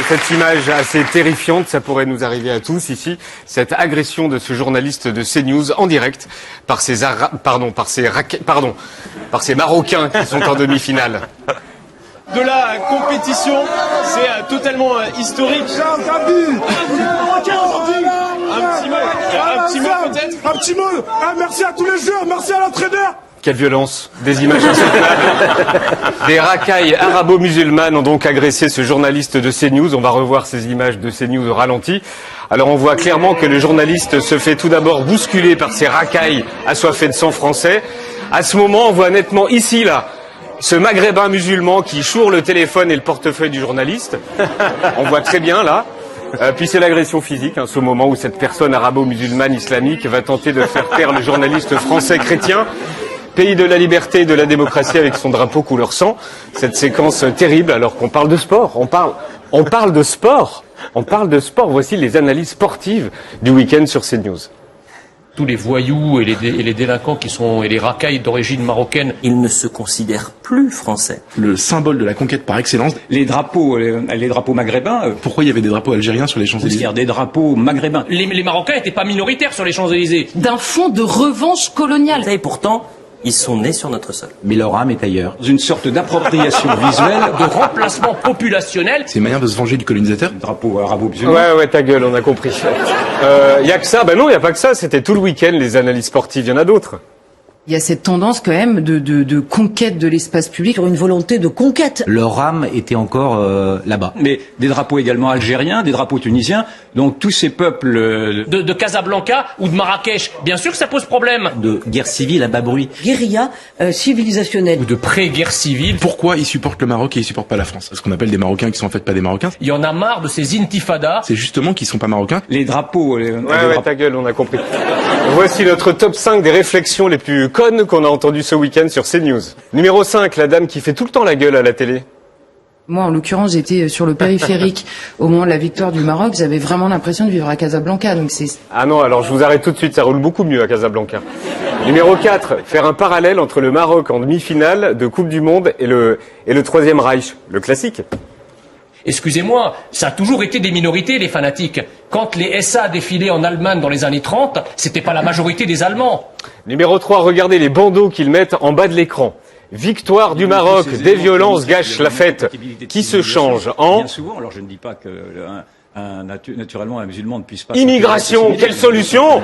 cette image assez terrifiante, ça pourrait nous arriver à tous ici, cette agression de ce journaliste de CNews en direct par ces Marocains qui sont en demi-finale. De la compétition, c'est totalement historique. Un petit mot peut-être. Un petit mot. Merci à tous les joueurs, merci à l'entraîneur. Quelle violence, des images insoutenables. Des racailles arabo-musulmanes ont donc agressé ce journaliste de CNews. On va revoir ces images de CNews au ralenti. Alors on voit clairement que le journaliste se fait tout d'abord bousculer par ces racailles assoiffées de sang français. À ce moment, on voit nettement ici, là, ce maghrébin musulman qui choure le téléphone et le portefeuille du journaliste. On voit très bien, là. Puis c'est l'agression physique, ce moment où cette personne arabo-musulmane islamique va tenter de faire taire le journaliste français chrétien. Pays de la liberté et de la démocratie avec son drapeau couleur sang. Cette séquence terrible alors qu'on parle de sport. On parle de sport. Voici les analyses sportives du week-end sur CNews. Tous les voyous et les délinquants et les racailles d'origine marocaine. Ils ne se considèrent plus français. Le symbole de la conquête par excellence. Les drapeaux maghrébins. Pourquoi il y avait des drapeaux algériens sur les Champs-Élysées? Des drapeaux maghrébins. Les Marocains n'étaient pas minoritaires sur les Champs-Élysées. D'un fond de revanche coloniale. Et pourtant, ils sont nés sur notre sol. Mais leur âme est ailleurs. Une sorte d'appropriation visuelle, de remplacement populationnel. C'est une manière de se venger du colonisateur. Drapeau arabo-musulman. Ouais, ta gueule, on a compris. Y a que ça? Ben non, y a pas que ça. C'était tout le week-end, les analyses sportives. Y en a d'autres. Il y a cette tendance quand même de conquête de l'espace public, une volonté de conquête. Leur âme était encore là-bas. Mais des drapeaux également algériens, des drapeaux tunisiens. Donc tous ces peuples... De Casablanca ou de Marrakech. Bien sûr que ça pose problème. De guerre civile à bas bruit. Guérilla civilisationnelle. Ou de pré-guerre civile. Pourquoi ils supportent le Maroc et ils supportent pas la France? Ce qu'on appelle des Marocains qui sont en fait pas des Marocains. Il y en a marre de ces intifadas. C'est justement qu'ils sont pas Marocains. Les drapeaux... Ta gueule, on a compris. Voici notre top 5 des réflexions les plus connes qu'on a entendues ce week-end sur CNews. Numéro 5, la dame qui fait tout le temps la gueule à la télé. Moi, en l'occurrence, j'étais sur le périphérique au moment de la victoire du Maroc. J'avais vraiment l'impression de vivre à Casablanca. Donc c'est... Ah non, alors je vous arrête tout de suite, ça roule beaucoup mieux à Casablanca. Numéro 4, faire un parallèle entre le Maroc en demi-finale de Coupe du Monde et le Troisième Reich, le classique. Excusez-moi, ça a toujours été des minorités, les fanatiques. Quand les SA défilaient en Allemagne dans les années 30, c'était pas la majorité des Allemands. Numéro 3, regardez les bandeaux qu'ils mettent en bas de l'écran. Victoire du Maroc, des violences gâchent la fête. Qui se change en... Bien souvent, alors je ne dis pas que naturellement un musulman ne puisse pas... Immigration, quelle solution?